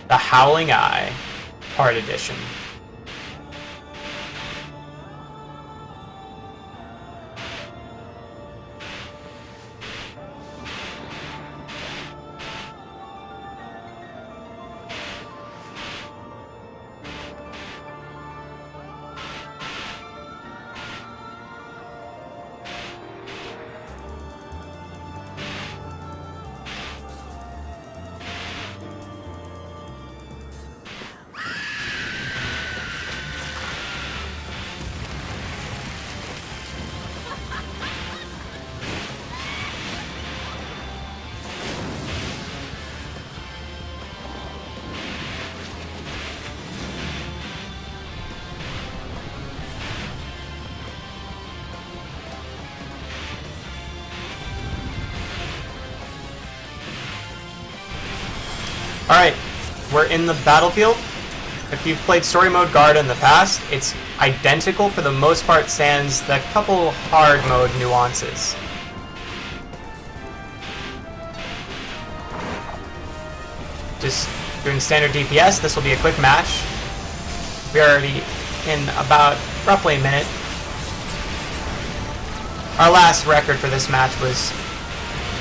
The Howling Eye, Part Edition. Alright, we're in the battlefield. If you've played story mode Garda in the past, it's identical for the most part, sans the couple hard mode nuances. Just doing standard DPS, this will be a quick match. We're already in about roughly a minute. Our last record for this match was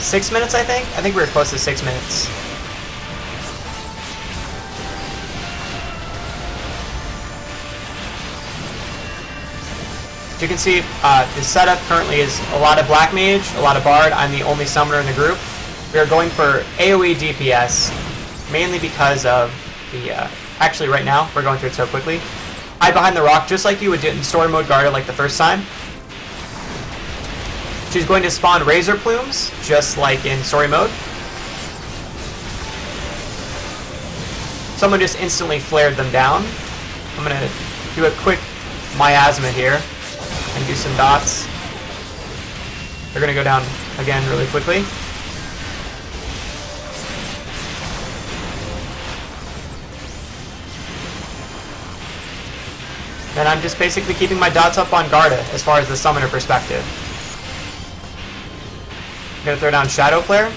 6 minutes, I think? I think we were close to 6 minutes. As you can see, the setup currently is a lot of Black Mage, a lot of Bard. I'm the only summoner in the group. We are going for AOE DPS, mainly because of the... actually, right now, we're going through it so quickly. Hide behind the rock, just like you would do in story mode Garda like the first time. She's going to spawn Razor Plumes, just like in story mode. Someone just instantly flared them down. I'm going to do a quick miasma here and do some dots. They're going to go down again really quickly. And I'm just basically keeping my dots up on Garda as far as the summoner perspective. I'm going to throw down Shadow Flare.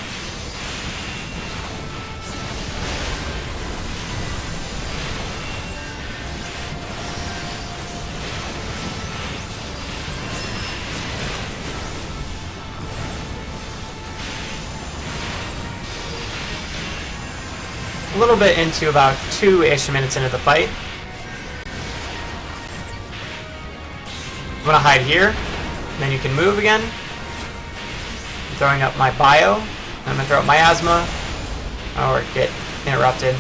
A little bit into about 2-ish minutes into the fight. I'm going to hide here, and then you can move again. I'm throwing up my bio. I'm going to throw up miasma, or get interrupted.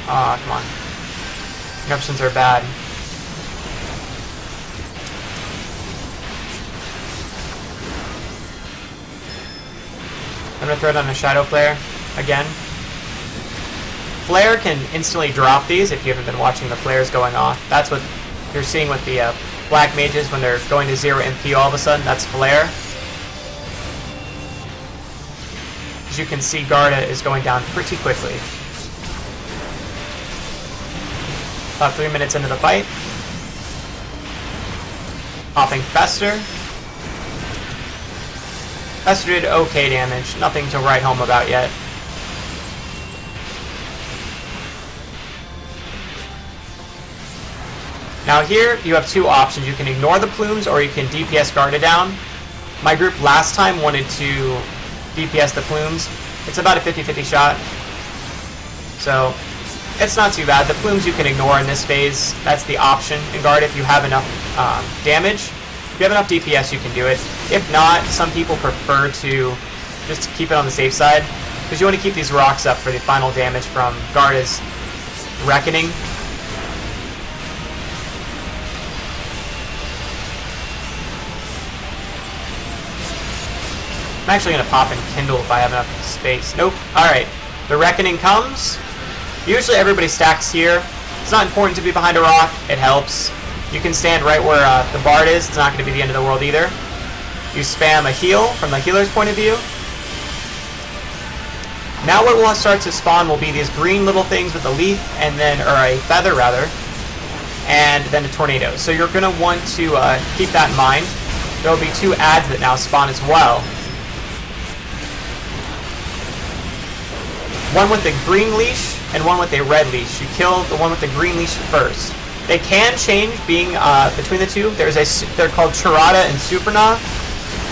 Aw, come on. Interruptions are bad. I'm going to throw down a Shadow Flare again. Flare can instantly drop these if you haven't been watching the flares going off. That's what you're seeing with the Black Mages when they're going to 0 MP all of a sudden. That's Flare. As you can see, Garda is going down pretty quickly. About 3 minutes into the fight. Popping Fester. Fester did okay damage. Nothing to write home about yet. Now here, you have two options. You can ignore the plumes, or you can DPS Garda down. My group last time wanted to DPS the plumes. It's about a 50-50 shot. So, it's not too bad. The plumes you can ignore in this phase. That's the option in Garda if you have enough damage. If you have enough DPS, you can do it. If not, some people prefer to just keep it on the safe side, because you want to keep these rocks up for the final damage from Garda's Reckoning. I'm actually going to pop and Kindle if I have enough space. Nope. Alright. The Reckoning comes. Usually everybody stacks here. It's not important to be behind a rock. It helps. You can stand right where the Bard is. It's not going to be the end of the world either. You spam a heal from the healer's point of view. Now what will start to spawn will be these green little things with a leaf, and then, or a feather rather, and then a tornado. So you're going to want to keep that in mind. There will be 2 adds that now spawn as well. One with the green leash and one with a red leash. You kill the one with the green leash first. They can change being between the two. They're called Charada and Superna,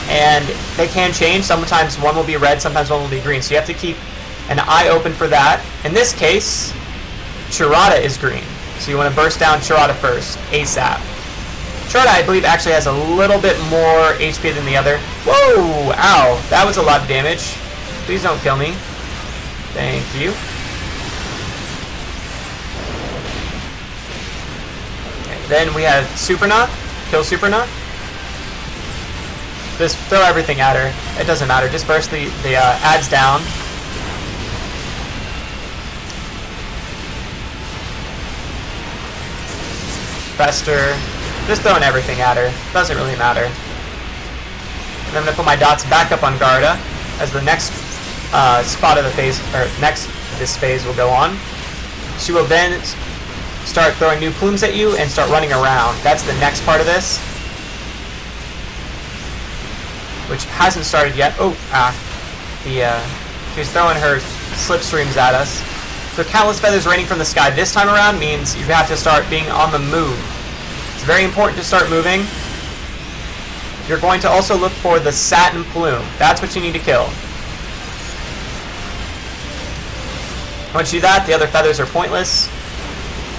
and they can change. Sometimes one will be red, sometimes one will be green. So you have to keep an eye open for that. In this case, Charada is green. So you want to burst down Charada first, ASAP. Charada, I believe, actually has a little bit more HP than the other. Whoa! Ow! That was a lot of damage. Please don't kill me. Thank you. Okay, then we have Superna. Kill Superna. Just throw everything at her. It doesn't matter. Just burst the ads down. Fester. Just throwing everything at her. Doesn't really matter. And I'm going to put my dots back up on Garuda as the next spot of the phase, or this phase will go on. She will then start throwing new plumes at you and start running around. That's the next part of this, which hasn't started yet. Oh, she's throwing her slipstreams at us. So countless feathers raining from the sky this time around means you have to start being on the move. It's very important to start moving. You're going to also look for the satin plume. That's what you need to kill. Once you do that, the other feathers are pointless,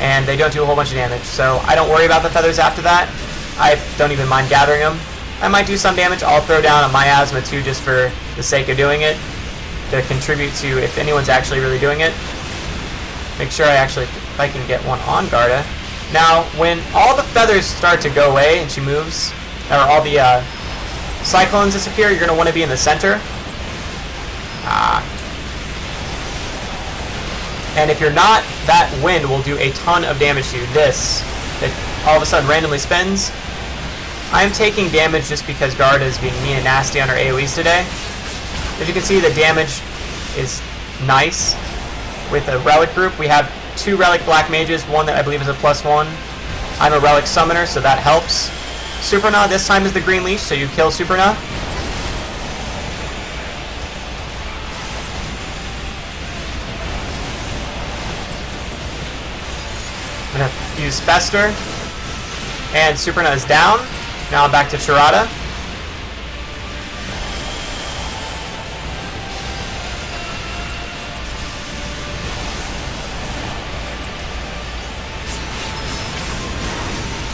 and they don't do a whole bunch of damage. So I don't worry about the feathers after that. I don't even mind gathering them. I might do some damage. I'll throw down a miasma too, just for the sake of doing it, to contribute to if anyone's actually really doing it. Make sure if I can get one on Garuda. Now, when all the feathers start to go away and she moves, or all the cyclones disappear, you're going to want to be in the center. And if you're not, that wind will do a ton of damage to you. It all of a sudden randomly spins. I'm taking damage just because Garuda is being mean and nasty on her AoEs today. As you can see, the damage is nice. With a relic group, we have 2 relic black mages, one that I believe is a +1. I'm a relic summoner, so that helps. Superna this time is the green leash, so you kill Superna. I'm going to use Fester, and Superna is down. Now I'm back to Charada.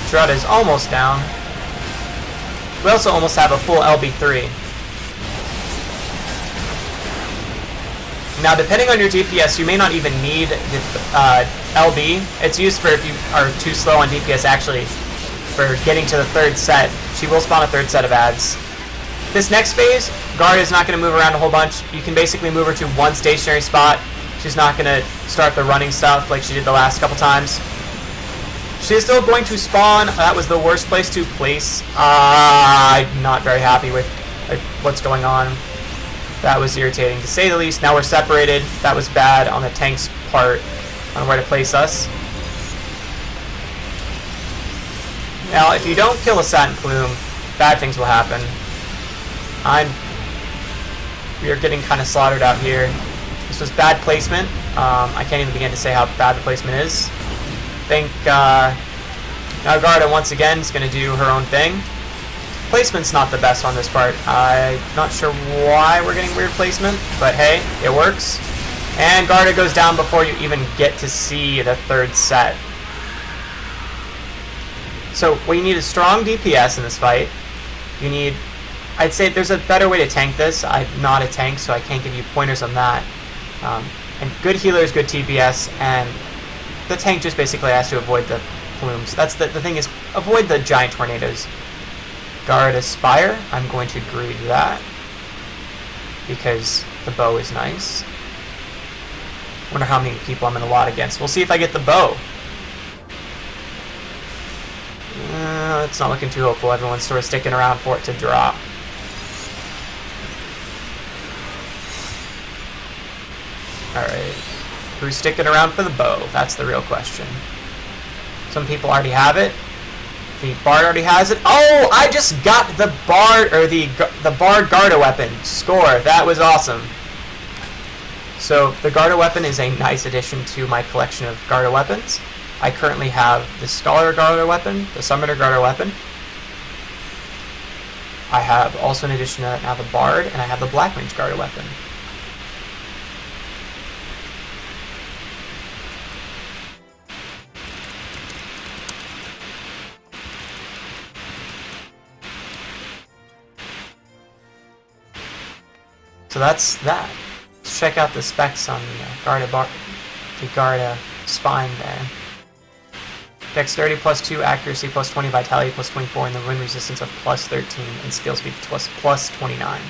Charada is almost down. We also almost have a full LB3. Now, depending on your DPS, you may not even need the LB. It's used for if you are too slow on DPS, actually, for getting to the 3rd set. She will spawn a 3rd set of ads. This next phase, Garuda is not going to move around a whole bunch. You can basically move her to one stationary spot. She's not going to start the running stuff like she did the last couple times. She is still going to spawn. That was the worst place to place. I'm not very happy with what's going on. That was irritating, to say the least. Now we're separated. That was bad on the tank's part on where to place us. Now, if you don't kill a satin plume, bad things will happen. We are getting kind of slaughtered out here. This was bad placement. I can't even begin to say how bad the placement is. I think now Garuda once again is going to do her own thing. Placement's not the best on this part. I'm not sure why we're getting weird placement, but hey, it works. And Garuda goes down before you even get to see the 3rd set. So what you need is strong DPS in this fight. You need, I'd say there's a better way to tank this. I'm not a tank, so I can't give you pointers on that. And good healers, good TPS, and the tank just basically has to avoid the plumes. That's the thing is, avoid the giant tornadoes. Garuda Spire, I'm going to greed that because the bow is nice. Wonder how many people I'm in a lot against. We'll see if I get the bow. It's not looking too hopeful. Everyone's sort of sticking around for it to drop. Alright. Who's sticking around for the bow? That's the real question. Some people already have it. The Bard already has it. Oh, I just got the Bard, or the Bard Garuda Weapon. Score. That was awesome. So the Garuda Weapon is a nice addition to my collection of Garuda weapons. I currently have the Scholar Garuda Weapon, the Summoner Garuda Weapon. I have also in addition to that now the Bard, and I have the Black Mage Garuda Weapon. So that's that. Let's check out the specs on the Garuda spine there. Dexterity +2, accuracy +20, vitality +24, and the wind resistance of +13, and skill speed +29.